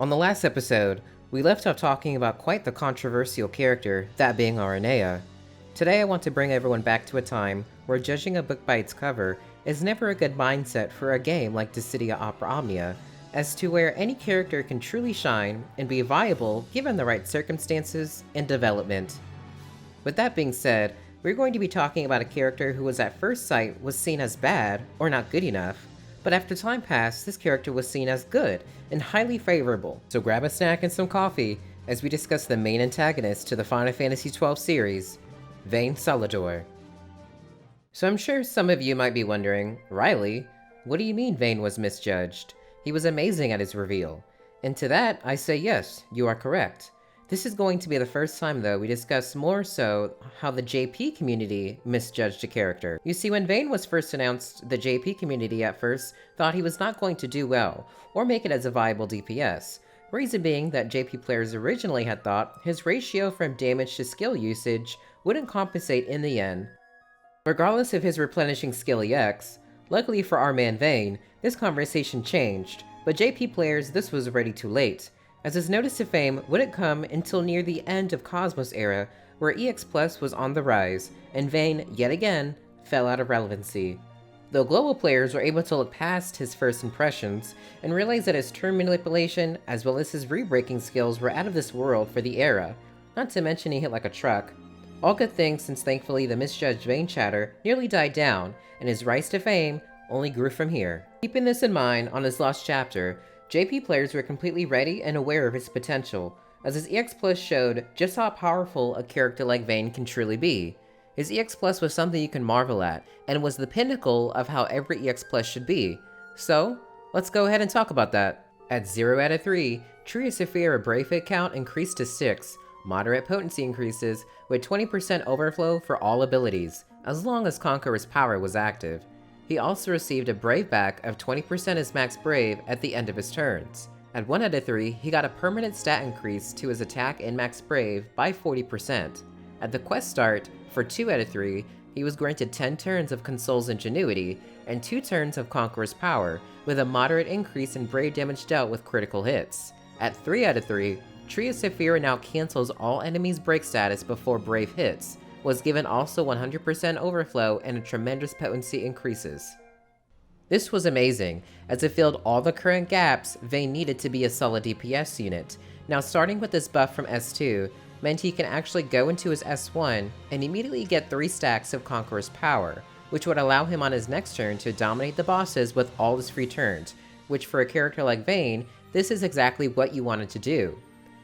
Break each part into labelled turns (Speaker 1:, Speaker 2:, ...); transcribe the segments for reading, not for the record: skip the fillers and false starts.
Speaker 1: On the last episode, we left off talking about quite the controversial character, that being Aranea. Today I want to bring everyone back to a time where judging a book by its cover is never a good mindset for a game like Dissidia Opera Omnia, as to where any character can truly shine and be viable given the right circumstances and development. With that being said, we're going to be talking about a character who was at first sight was seen as bad or not good enough, but after time passed, this character was seen as good and highly favorable. So grab a snack and some coffee as we discuss the main antagonist to the Final Fantasy XII series, Vayne Solidor. So I'm sure some of you might be wondering, Riley, what do you mean Vayne was misjudged? He was amazing at his reveal. And to that, I say yes, you are correct. This is going to be the first time though we discuss more so how the JP community misjudged a character. You see, when Vayne was first announced, the JP community at first thought he was not going to do well, or make it as a viable DPS. Reason being that JP players originally had thought his ratio from damage to skill usage wouldn't compensate in the end. Regardless of his replenishing skill EX, luckily for our man Vayne, this conversation changed, but JP players, this was already too late, as his notice to fame wouldn't come until near the end of Cosmos era, where EX Plus was on the rise, and Vayne, yet again, fell out of relevancy. Though global players were able to look past his first impressions, and realize that his turn manipulation, as well as his re-breaking skills were out of this world for the era, not to mention he hit like a truck. All good things, since thankfully the misjudged Vayne chatter nearly died down, and his rise to fame only grew from here. Keeping this in mind, on his lost chapter, JP players were completely ready and aware of his potential, as his EX Plus showed just how powerful a character like Vayne can truly be. His EX Plus was something you can marvel at, and was the pinnacle of how every EX Plus should be. So, let's go ahead and talk about that. At 0 out of 3, Tria Saphira Brave Hit count increased to 6, moderate potency increases, with 20% overflow for all abilities, as long as Conqueror's power was active. He also received a Brave back of 20% as max Brave at the end of his turns. At 1 out of 3, he got a permanent stat increase to his attack and max Brave by 40%. At the quest start, for 2 out of 3, he was granted 10 turns of Console's Ingenuity and 2 turns of Conqueror's Power, with a moderate increase in Brave damage dealt with critical hits. At 3 out of 3, Tria Saphira now cancels all enemies' break status before Brave hits, was given also 100% overflow and a tremendous potency increases. This was amazing, as it filled all the current gaps Vayne needed to be a solid DPS unit. Now starting with this buff from S2, meant he can actually go into his S1 and immediately get 3 stacks of Conqueror's Power, which would allow him on his next turn to dominate the bosses with all his free turns, which for a character like Vayne, this is exactly what you wanted to do.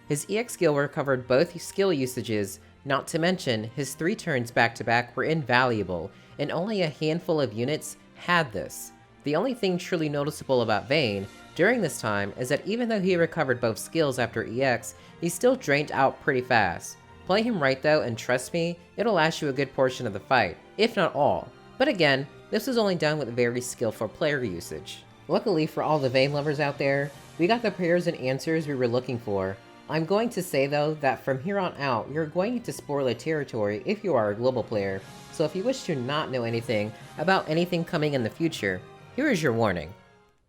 Speaker 1: His EX skill recovered both skill usages, not to mention his 3 turns back-to-back were invaluable, and only a handful of units had this. The only thing truly noticeable about Vayne during this time is that even though he recovered both skills after EX, he still drained out pretty fast. Play him right though, and trust me, it'll last you a good portion of the fight, if not all. But again, this was only done with very skillful player usage. Luckily for all the Vayne lovers out there, we got the prayers and answers we were looking for. I'm going to say though that from here on out, you're going into spoiler territory if you are a global player, so if you wish to not know anything about anything coming in the future, here is your warning.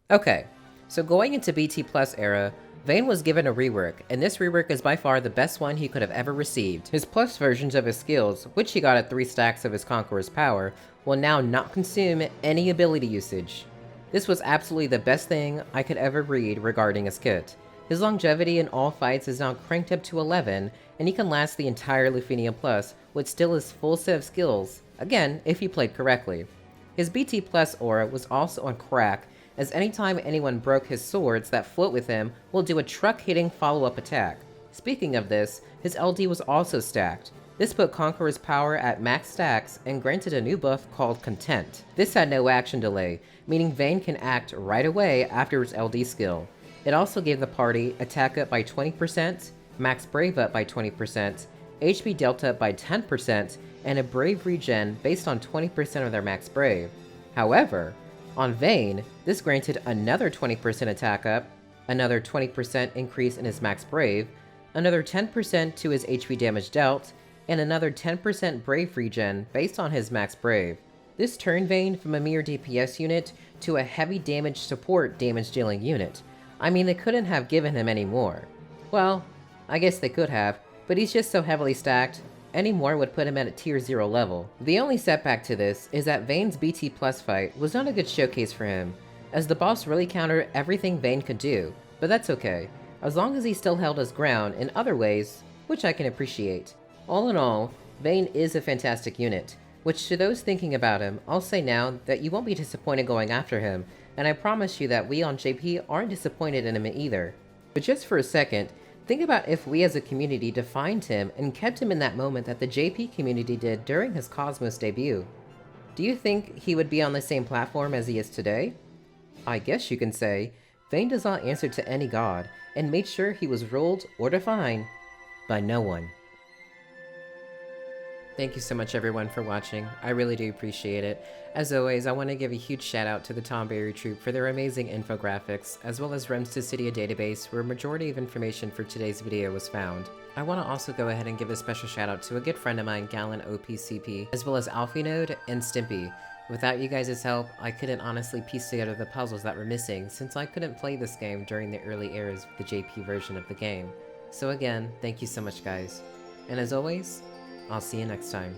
Speaker 1: Okay, so going into BT Plus era, Vayne was given a rework, and this rework is by far the best one he could have ever received. His plus versions of his skills, which he got at 3 stacks of his Conqueror's Power, will now not consume any ability usage. This was absolutely the best thing I could ever read regarding his kit. His longevity in all fights is now cranked up to 11, and he can last the entire Lufenia Plus with still his full set of skills, again, if he played correctly. His BT Plus aura was also on crack, as anytime anyone broke his swords that float with him will do a truck-hitting follow-up attack. Speaking of this, his LD was also stacked. This put Conqueror's Power at max stacks and granted a new buff called Content. This had no action delay, meaning Vayne can act right away after his LD skill. It also gave the party attack up by 20%, max Brave up by 20%, HP Delta up by 10%, and a Brave regen based on 20% of their max Brave. However, on Vayne, this granted another 20% attack up, another 20% increase in his max Brave, another 10% to his HP damage dealt, and another 10% Brave regen based on his max Brave. This turned Vayne from a mere DPS unit to a heavy damage support damage dealing unit, I mean, they couldn't have given him any more. Well, I guess they could have, but he's just so heavily stacked, any more would put him at a tier 0 level. The only setback to this is that Vayne's BT Plus fight was not a good showcase for him, as the boss really countered everything Vayne could do, but that's okay, as long as he still held his ground in other ways, which I can appreciate. All in all, Vayne is a fantastic unit, which to those thinking about him, I'll say now that you won't be disappointed going after him, and I promise you that we on JP aren't disappointed in him either. But just for a second, think about if we as a community defined him and kept him in that moment that the JP community did during his Cosmos debut. Do you think he would be on the same platform as he is today? I guess you can say, Vayne does not answer to any god, and made sure he was ruled or defined by no one. Thank you so much everyone for watching, I really do appreciate it. As always, I want to give a huge shout out to the Tonberry Troupe for their amazing infographics, as well as Rem's Dissidia database where a majority of information for today's video was found. I want to also go ahead and give a special shout out to a good friend of mine, GallonOPCP, as well as Alphinaud and Stimpy. Without you guys' help, I couldn't honestly piece together the puzzles that were missing since I couldn't play this game during the early eras of the JP version of the game. So again, thank you so much guys. And as always, I'll see you next time.